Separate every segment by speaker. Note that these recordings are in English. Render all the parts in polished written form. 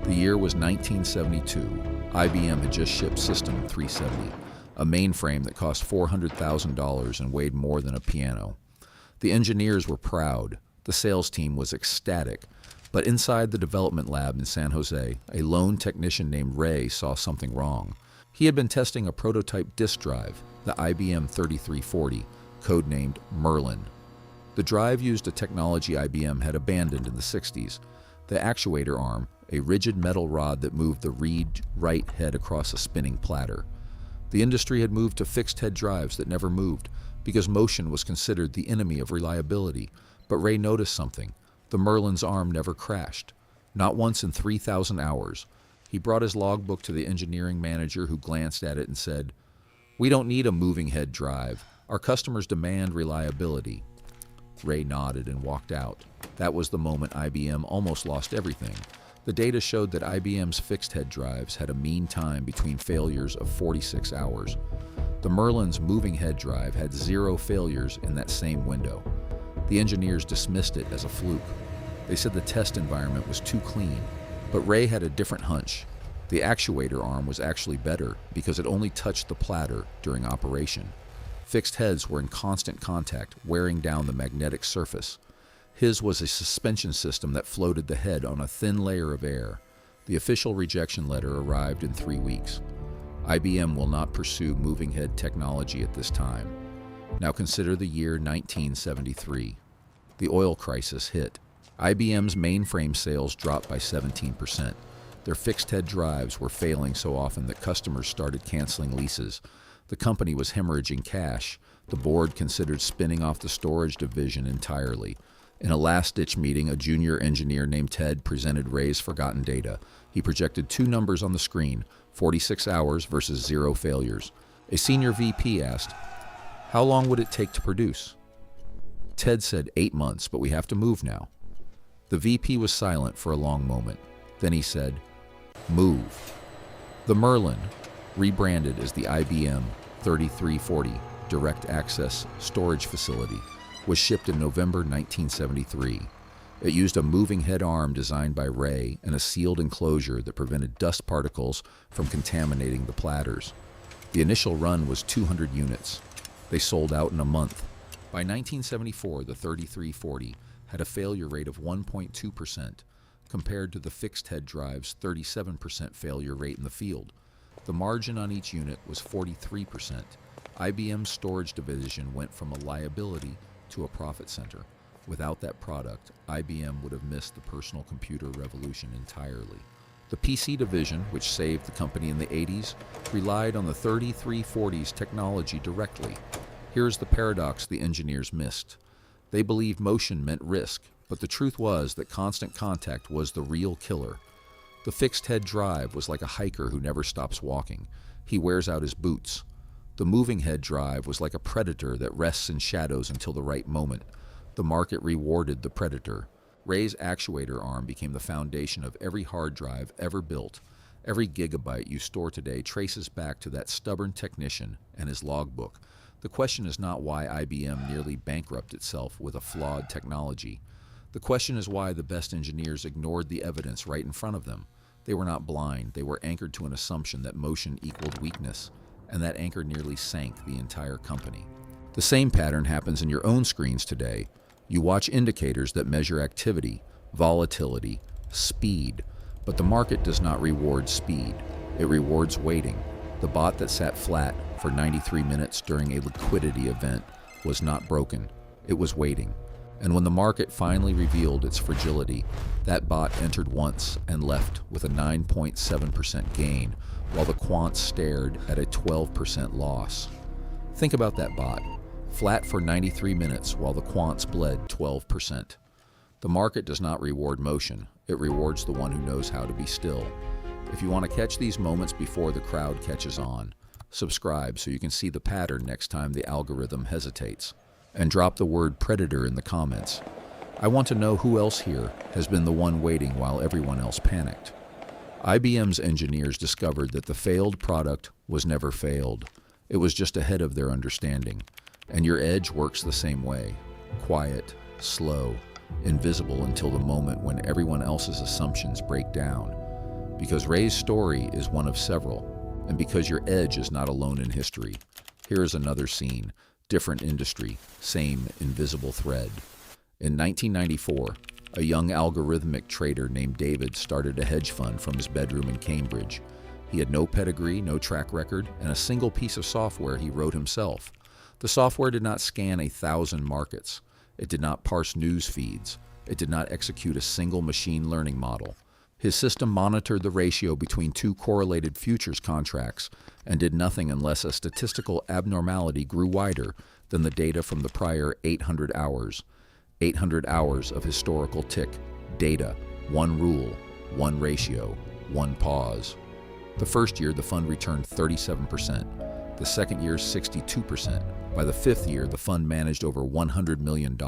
Speaker 1: The year was 1972. IBM had just shipped System 370, a mainframe that cost $400,000 and weighed more than a piano. The engineers were proud. The sales team was ecstatic. But inside the development lab in San Jose, a lone technician named Ray saw something wrong. He had been testing a prototype disk drive, the IBM 3340, codenamed Merlin. The drive used a technology IBM had abandoned in the 60s. The actuator arm, a rigid metal rod that moved the read-write head across a spinning platter. The industry had moved to fixed-head drives that never moved because motion was considered the enemy of reliability. But Ray noticed something. The Merlin's arm never crashed. Not once in 3,000 hours. He brought his logbook to the engineering manager, who glanced at it and said, "We don't need a moving head drive. Our customers demand reliability." Ray nodded and walked out. That was the moment IBM almost lost everything. The data showed that IBM's fixed-head drives had a mean time between failures of 46 hours. The Merlin's moving head drive had 0 failures in that same window. The engineers dismissed it as a fluke. They said the test environment was too clean. But Ray had a different hunch. The actuator arm was actually better because it only touched the platter during operation. Fixed heads were in constant contact, wearing down the magnetic surface. His was a suspension system that floated the head on a thin layer of air. The official rejection letter arrived in 3 weeks. IBM will not pursue moving head technology at this time. Now consider the year 1973. The oil crisis hit. IBM's mainframe sales dropped by 17%. Their fixed-head drives were failing so often that customers started canceling leases. The company was hemorrhaging cash. The board considered spinning off the storage division entirely. In a last-ditch meeting, a junior engineer named Ted presented Ray's forgotten data. He projected 2 numbers on the screen, 46 hours versus 0 failures. A senior VP asked, "How long would it take to produce?" Ted said 8 months, but we have to move now. The VP was silent for a long moment. Then he said, "Move." The Merlin, rebranded as the IBM 3340 Direct Access Storage Facility, was shipped in November 1973. It used a moving head arm designed by Ray and a sealed enclosure that prevented dust particles from contaminating the platters. The initial run was 200 units. They sold out in a month. By 1974, the 3340 had a failure rate of 1.2%, compared to the fixed-head drive's 37% failure rate in the field. The margin on each unit was 43%. IBM's storage division went from a liability to a profit center. Without that product, IBM would have missed the personal computer revolution entirely. The PC division, which saved the company in the 80s, relied on the 3340's technology directly. Here's the paradox the engineers missed. They believed motion meant risk, but the truth was that constant contact was the real killer. The fixed-head drive was like a hiker who never stops walking. He wears out his boots. The moving head drive was like a predator that rests in shadows until the right moment. The market rewarded the predator. Ray's actuator arm became the foundation of every hard drive ever built. Every gigabyte you store today traces back to that stubborn technician and his logbook. The question is not why IBM nearly bankrupted itself with a flawed technology. The question is why the best engineers ignored the evidence right in front of them. They were not blind. They were anchored to an assumption that motion equaled weakness, and that anchor nearly sank the entire company. The same pattern happens in your own screens today. You watch indicators that measure activity, volatility, speed, but the market does not reward speed. It rewards waiting. The bot that sat flat for 93 minutes during a liquidity event was not broken. It was waiting. And when the market finally revealed its fragility, that bot entered once and left with a 9.7% gain, while the quants stared at a 12% loss. Think about that bot, flat for 93 minutes while the quants bled 12%. The market does not reward motion. It rewards the one who knows how to be still. If you want to catch these moments before the crowd catches on, subscribe so you can see the pattern next time the algorithm hesitates. And drop the word predator in the comments. I want to know who else here has been the one waiting while everyone else panicked. IBM's engineers discovered that the failed product was never failed. It was just ahead of their understanding. And your edge works the same way. Quiet, slow, invisible until the moment when everyone else's assumptions break down. Because Ray's story is one of several, and because your edge is not alone in history. Here is another scene, different industry, same invisible thread. In 1994, a young algorithmic trader named David started a hedge fund from his bedroom in Cambridge. He had no pedigree, no track record, and a single piece of software he wrote himself. The software did not scan 1,000 markets. It did not parse news feeds. It did not execute a single machine learning model. His system monitored the ratio between two correlated futures contracts and did nothing unless a statistical abnormality grew wider than the data from the prior 800 hours. 800 hours of historical tick, data, one rule, one ratio, one pause. The first year, the fund returned 37%. The second year, 62%. By the fifth year, the fund managed over $100 million.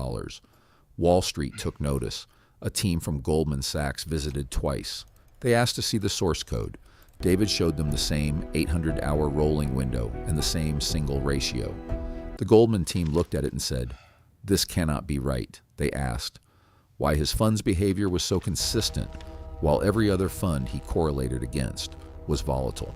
Speaker 1: Wall Street took notice. A team from Goldman Sachs visited twice. They asked to see the source code. David showed them the same 800-hour rolling window and the same single ratio. The Goldman team looked at it and said, "This cannot be right." They asked why his fund's behavior was so consistent, while every other fund he correlated against was volatile.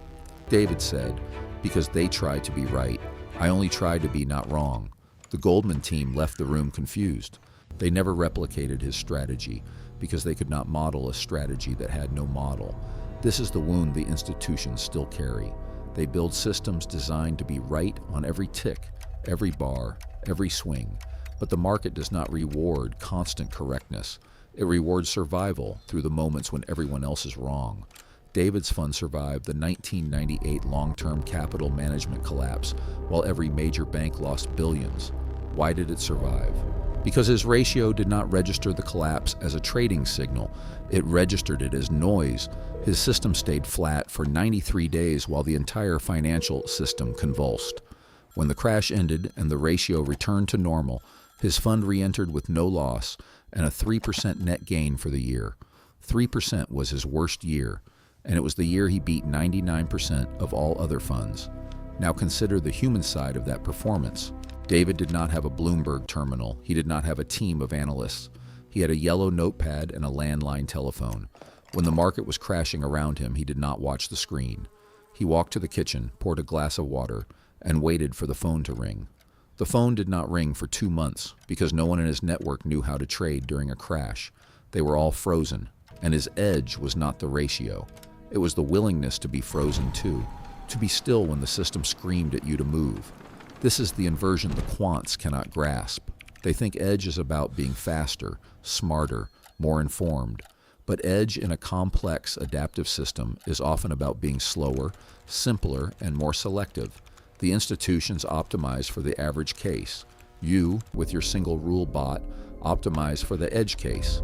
Speaker 1: David said, "Because they tried to be right. I only tried to be not wrong." The Goldman team left the room confused. They never replicated his strategy because they could not model a strategy that had no model. This is the wound the institutions still carry. They build systems designed to be right on every tick, every bar, every swing. But the market does not reward constant correctness. It rewards survival through the moments when everyone else is wrong. David's fund survived the 1998 long-term capital management collapse while every major bank lost billions. Why did it survive? Because his ratio did not register the collapse as a trading signal. It registered it as noise. His system stayed flat for 93 days while the entire financial system convulsed. When the crash ended and the ratio returned to normal, his fund re-entered with no loss and a 3% net gain for the year. 3% was his worst year, and it was the year he beat 99% of all other funds. Now consider the human side of that performance. David did not have a Bloomberg terminal. He did not have a team of analysts. He had a yellow notepad and a landline telephone. When the market was crashing around him, he did not watch the screen. He walked to the kitchen, poured a glass of water, and waited for the phone to ring. The phone did not ring for 2 months because no one in his network knew how to trade during a crash. They were all frozen, and his edge was not the ratio. It was the willingness to be frozen too, to be still when the system screamed at you to move. This is the inversion the quants cannot grasp. They think edge is about being faster, smarter, more informed. But edge in a complex adaptive system is often about being slower, simpler, and more selective. The institutions optimize for the average case. You, with your single rule bot, optimize for the edge case.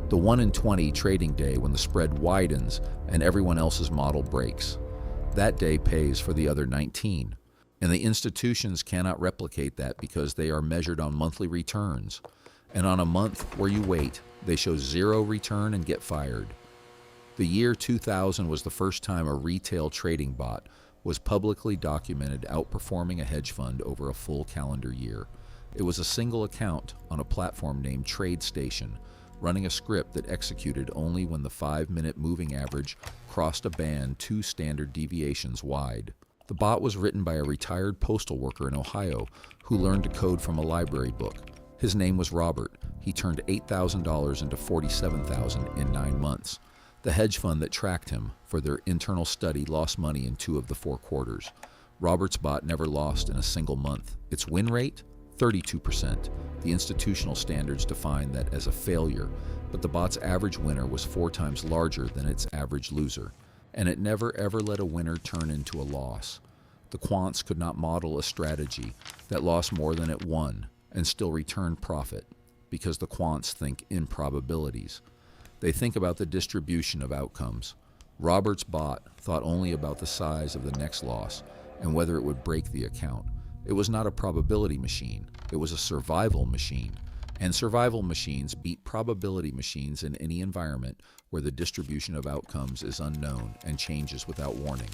Speaker 1: The 1 in 20 trading day when the spread widens and everyone else's model breaks. That day pays for the other 19. And the institutions cannot replicate that because they are measured on monthly returns. And on a month where you wait, they show 0 return and get fired. The year 2000 was the first time a retail trading bot was publicly documented outperforming a hedge fund over a full calendar year. It was a single account on a platform named TradeStation, running a script that executed only when the 5-minute moving average crossed a band 2 standard deviations wide. The bot was written by a retired postal worker in Ohio who learned to code from a library book. His name was Robert. He turned $8,000 into $47,000 in 9 months. The hedge fund that tracked him for their internal study lost money in 2 of the 4 quarters. Robert's bot never lost in a single month. Its win rate? 32%. The institutional standards define that as a failure, but the bot's average winner was 4 times larger than its average loser. And it never ever let a winner turn into a loss. The quants could not model a strategy that lost more than it won and still return profit because the quants think in probabilities. They think about the distribution of outcomes. Robert's bot thought only about the size of the next loss and whether it would break the account. It was not a probability machine. It was a survival machine. And survival machines beat probability machines in any environment where the distribution of outcomes is unknown and changes without warning,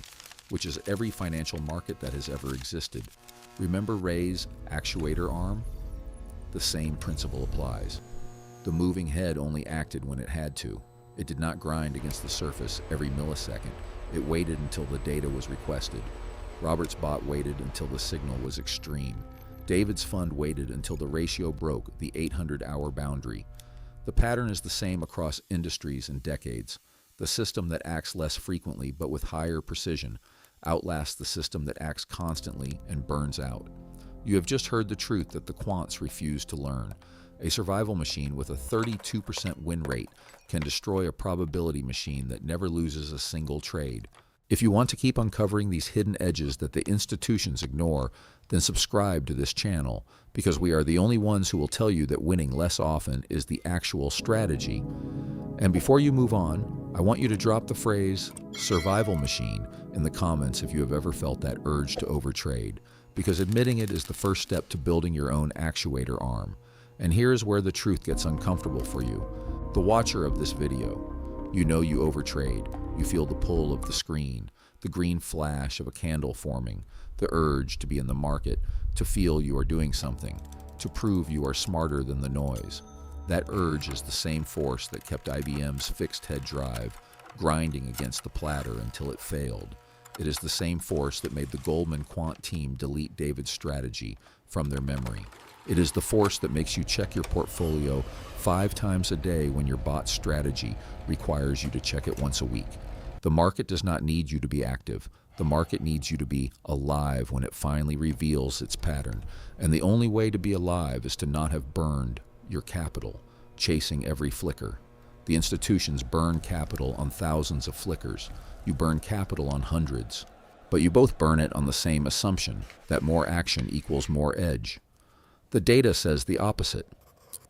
Speaker 1: which is every financial market that has ever existed. Remember Ray's actuator arm? The same principle applies. The moving head only acted when it had to. It did not grind against the surface every millisecond. It waited until the data was requested. Robert's bot waited until the signal was extreme. David's fund waited until the ratio broke the 800-hour boundary. The pattern is the same across industries and decades. The system that acts less frequently but with higher precision outlasts the system that acts constantly and burns out. You have just heard the truth that the quants refuse to learn. A survival machine with a 32% win rate can destroy a probability machine that never loses a single trade. If you want to keep uncovering these hidden edges that the institutions ignore, then subscribe to this channel, because we are the only ones who will tell you that winning less often is the actual strategy. And before you move on, I want you to drop the phrase survival machine in the comments if you have ever felt that urge to overtrade, because admitting it is the first step to building your own actuator arm. And here is where the truth gets uncomfortable for you. The watcher of this video, you know you overtrade. You feel the pull of the screen, the green flash of a candle forming, the urge to be in the market, to feel you are doing something, to prove you are smarter than the noise. That urge is the same force that kept IBM's fixed head drive grinding against the platter until it failed. It is the same force that made the Goldman quant team delete David's strategy from their memory. It is the force that makes you check your portfolio 5 times a day when your bot strategy requires you to check it once a week. The market does not need you to be active. The market needs you to be alive when it finally reveals its pattern. And the only way to be alive is to not have burned your capital, chasing every flicker. The institutions burn capital on thousands of flickers. You burn capital on hundreds. But you both burn it on the same assumption, that more action equals more edge. The data says the opposite.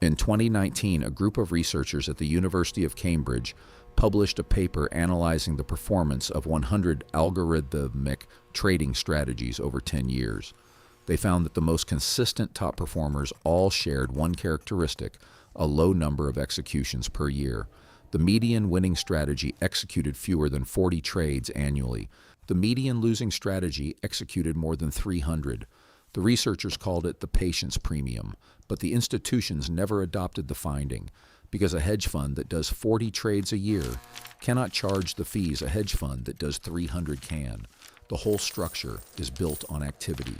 Speaker 1: In 2019, a group of researchers at the University of Cambridge published a paper analyzing the performance of 100 algorithmic trading strategies over 10 years. They found that the most consistent top performers all shared one characteristic: a low number of executions per year. The median winning strategy executed fewer than 40 trades annually. The median losing strategy executed more than 300. The researchers called it the patience premium, but the institutions never adopted the finding, because a hedge fund that does 40 trades a year cannot charge the fees a hedge fund that does 300 can. The whole structure is built on activity.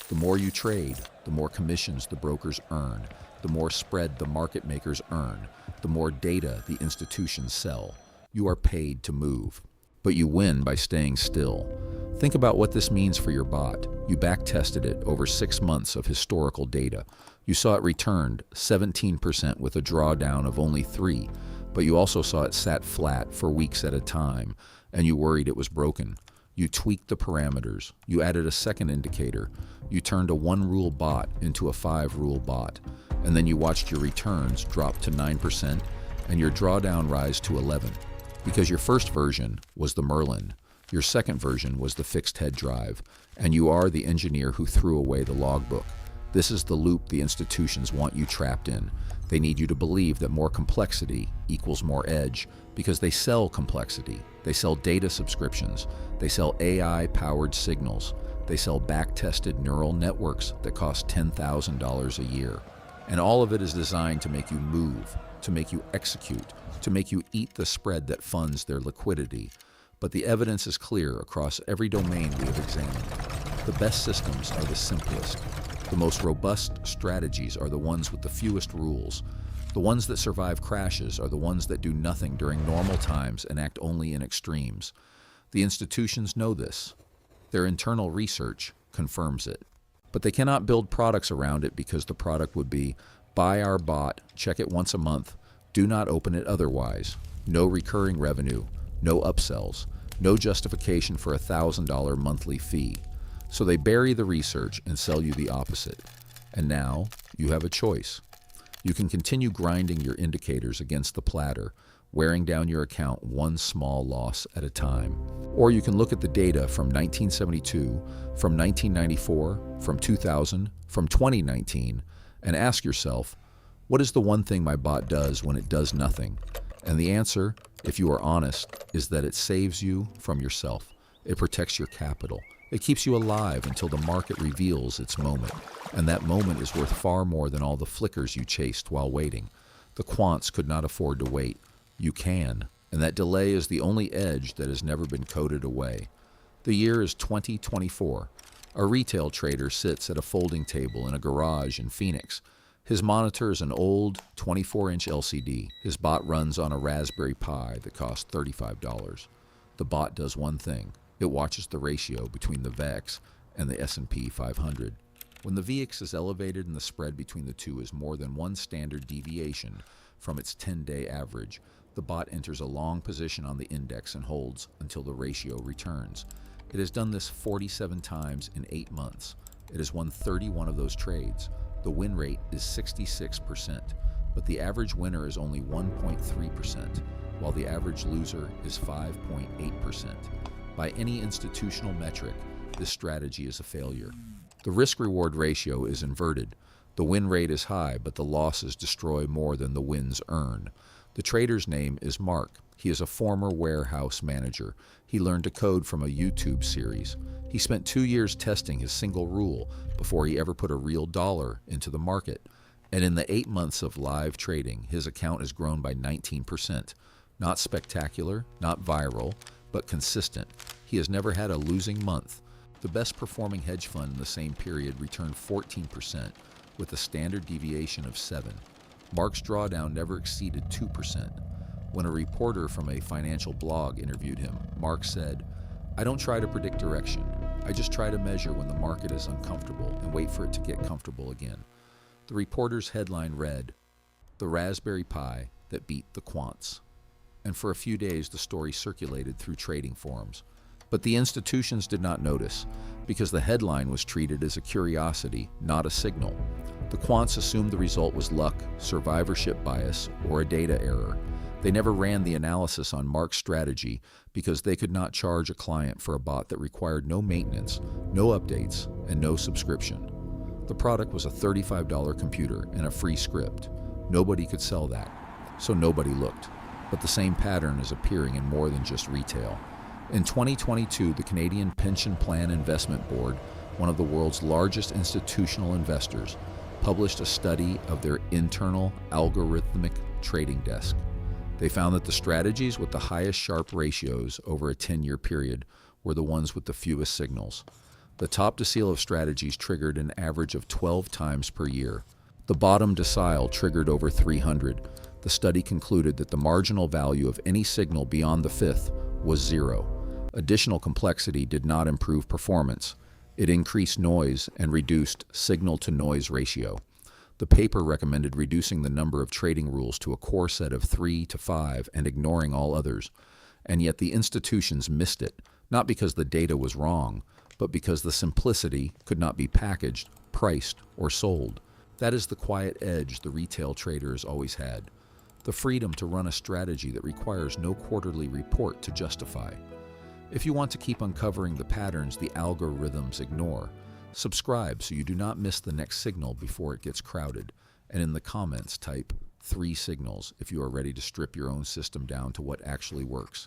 Speaker 1: The more you trade, the more commissions the brokers earn, the more spread the market makers earn, the more data the institutions sell. You are paid to move, but you win by staying still. Think about what this means for your bot. You back-tested it over 6 months of historical data. You saw it returned 17% with a drawdown of only 3, but you also saw it sat flat for weeks at a time, and you worried it was broken. You tweaked the parameters. You added a second indicator. You turned a 1-rule bot into a 5-rule bot, and then you watched your returns drop to 9% and your drawdown rise to 11, because your first version was the Merlin. Your second version was the fixed head drive, and you are the engineer who threw away the logbook. This is the loop the institutions want you trapped in. They need you to believe that more complexity equals more edge, because they sell complexity. They sell data subscriptions. They sell AI-powered signals. They sell back-tested neural networks that cost $10,000 a year. And all of it is designed to make you move, to make you execute, to make you eat the spread that funds their liquidity. But the evidence is clear across every domain we have examined. The best systems are the simplest. The most robust strategies are the ones with the fewest rules. The ones that survive crashes are the ones that do nothing during normal times and act only in extremes. The institutions know this. Their internal research confirms it. But they cannot build products around it, because the product would be, buy our bot, check it once a month, do not open it otherwise. No recurring revenue. No upsells, no justification for a $1,000 monthly fee. So they bury the research and sell you the opposite. And now you have a choice. You can continue grinding your indicators against the platter, wearing down your account one small loss at a time. Or you can look at the data from 1972, from 1994, from 2000, from 2019, and ask yourself, what is the one thing my bot does when it does nothing? And the answer, if you are honest, is that it saves you from yourself. It protects your capital. It keeps you alive until the market reveals its moment. And that moment is worth far more than all the flickers you chased while waiting. The quants could not afford to wait. You can. and that delay is the only edge that has never been coded away. The year is 2024. A retail trader sits at a folding table in a garage in Phoenix. His monitor is an old 24-inch LCD. His bot runs on a Raspberry Pi that costs $35. The bot does one thing. It watches the ratio between the VEX and the S&P 500. When the VIX is elevated and the spread between the two is more than one standard deviation from its 10-day average, the bot enters a long position on the index and holds until the ratio returns. It has done this 47 times in 8 months. It has won 31 of those trades. The win rate is 66%, but the average winner is only 1.3%, while the average loser is 5.8%. By any institutional metric, this strategy is a failure. The risk-reward ratio is inverted. The win rate is high, but the losses destroy more than the wins earn. The trader's name is Mark. He is a former warehouse manager. He learned to code from a YouTube series. He spent 2 years testing his single rule before he ever put a real dollar into the market. And in the 8 months of live trading, his account has grown by 19%. Not spectacular, not viral, but consistent. He has never had a losing month. The best performing hedge fund in the same period returned 14% with a standard deviation of 7. Mark's drawdown never exceeded 2%. When a reporter from a financial blog interviewed him, Mark said, "I don't try to predict direction. I just try to measure when the market is uncomfortable and wait for it to get comfortable again." The reporter's headline read, "The Raspberry Pi that beat the quants." And for a few days the story circulated through trading forums. But the institutions did not notice, because the headline was treated as a curiosity, not a signal. The quants assumed the result was luck, survivorship bias, or a data error. They never ran the analysis on Mark's strategy because they could not charge a client for a bot that required no maintenance, no updates, and no subscription. The product was a $35 computer and a free script. Nobody could sell that, so nobody looked. But the same pattern is appearing in more than just retail. In 2022, the Canadian Pension Plan Investment Board, one of the world's largest institutional investors, published a study of their internal algorithmic trading desk. They found that the strategies with the highest Sharpe ratios over a 10-year period were the ones with the fewest signals. The top decile of strategies triggered an average of 12 times per year. The bottom decile triggered over 300. The study concluded that the marginal value of any signal beyond the fifth was 0. Additional complexity did not improve performance. It increased noise and reduced signal-to-noise ratio. The paper recommended reducing the number of trading rules to a core set of 3 to 5 and ignoring all others. And yet the institutions missed it, not because the data was wrong, but because the simplicity could not be packaged, priced, or sold. That is the quiet edge the retail trader has always had. The freedom to run a strategy that requires no quarterly report to justify. If you want to keep uncovering the patterns the algorithms ignore, subscribe so you do not miss the next signal before it gets crowded, and in the comments type 3 signals if you are ready to strip your own system down to what actually works.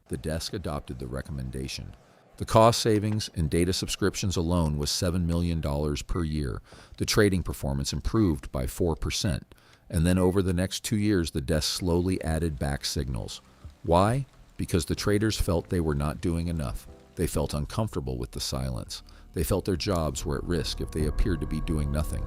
Speaker 1: The desk adopted the recommendation. The cost savings in data subscriptions alone was $7 million per year. The trading performance improved by 4%, and then over the next 2 years the desk slowly added back signals. Why? Because the traders felt they were not doing enough. They felt uncomfortable with the silence. They felt their jobs were at risk if they appeared to be doing nothing.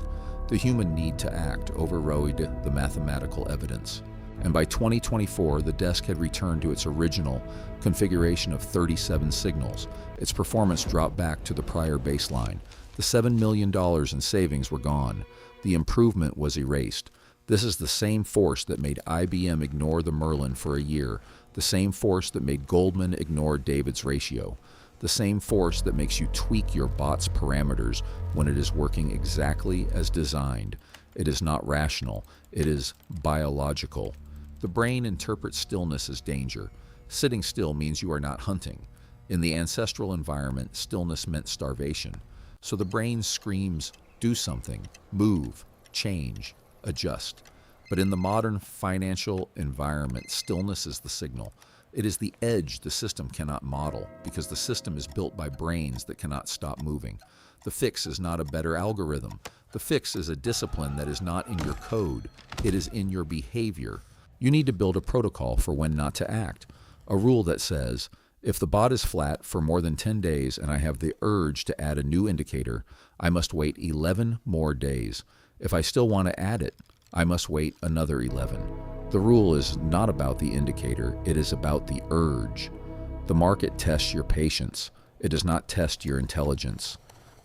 Speaker 1: The human need to act overrode the mathematical evidence. And by 2024, the desk had returned to its original configuration of 37 signals. Its performance dropped back to the prior baseline. The $7 million in savings were gone. The improvement was erased. This is the same force that made IBM ignore the Merlin for a year, the same force that made Goldman ignore David's ratio, the same force that makes you tweak your bot's parameters when it is working exactly as designed. It is not rational. It is biological. The brain interprets stillness as danger. Sitting still means you are not hunting. In the ancestral environment, stillness meant starvation. So the brain screams, do something, move, change, adjust. But in the modern financial environment, stillness is the signal. It is the edge the system cannot model because the system is built by brains that cannot stop moving. The fix is not a better algorithm. The fix is a discipline that is not in your code. It is in your behavior. You need to build a protocol for when not to act, a rule that says, if the bot is flat for more than 10 days and I have the urge to add a new indicator, I must wait 11 more days. If I still want to add it, I must wait another 11. The rule is not about the indicator, it is about the urge. The market tests your patience. It does not test your intelligence.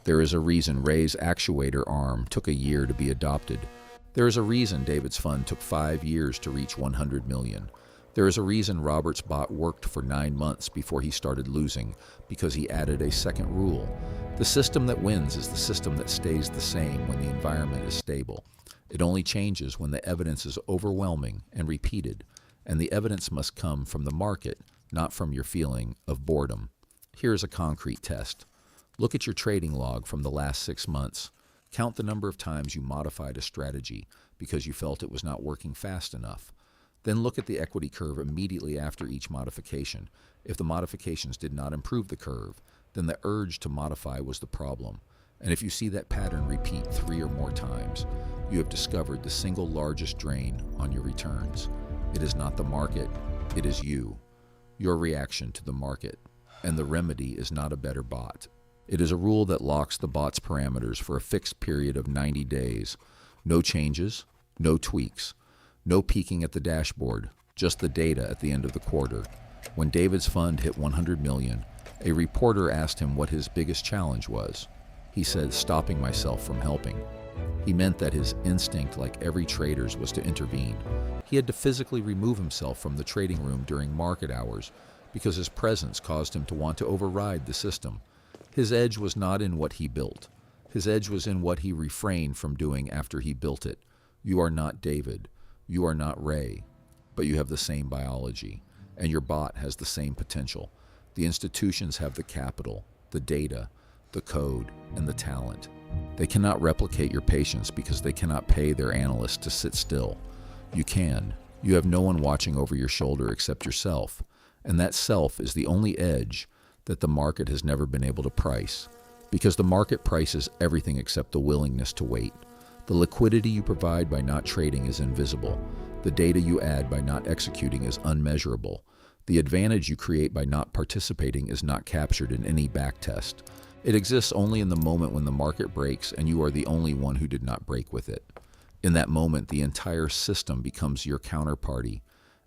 Speaker 1: There is a reason Ray's actuator arm took a year to be adopted. There is a reason David's fund took 5 years to reach 100 million. There is a reason Robert's bot worked for 9 months before he started losing, because he added a second rule. The system that wins is the system that stays the same when the environment is stable. It only changes when the evidence is overwhelming and repeated, and the evidence must come from the market, not from your feeling of boredom. Here is a concrete test. Look at your trading log from the last 6 months. Count the number of times you modified a strategy because you felt it was not working fast enough. Then look at the equity curve immediately after each modification. If the modifications did not improve the curve, then the urge to modify was the problem. And if you see that pattern repeat 3 or more times, you have discovered the single largest drain on your returns. It is not the market, it is you, your reaction to the market. And the remedy is not a better bot. It is a rule that locks the bot's parameters for a fixed period of 90 days. No changes, no tweaks, no peeking at the dashboard, just the data at the end of the quarter. When David's fund hit 100 million, a reporter asked him what his biggest challenge was. He said, stopping myself from helping. He meant that his instinct, like every trader's, was to intervene. He had to physically remove himself from the trading room during market hours because his presence caused him to want to override the system. His edge was not in what he built. His edge was in what he refrained from doing after he built it. You are not David. You are not Ray. But you have the same biology, and your bot has the same potential. The institutions have the capital, the data, the code, and the talent. They cannot replicate your patience because they cannot pay their analysts to sit still. You can. You have no one watching over your shoulder except yourself, and that self is the only edge that the market has never been able to price, because the market prices everything except the willingness to wait. The liquidity you provide by not trading is invisible. The data you add by not executing is unmeasurable. The advantage you create by not participating is not captured in any backtest. It exists only in the moment when the market breaks and you are the only one who did not break with it. In that moment, the entire system becomes your counterparty,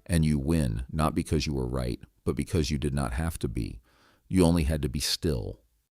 Speaker 1: and you win not because you were right, but because you did not have to be. You only had to be still.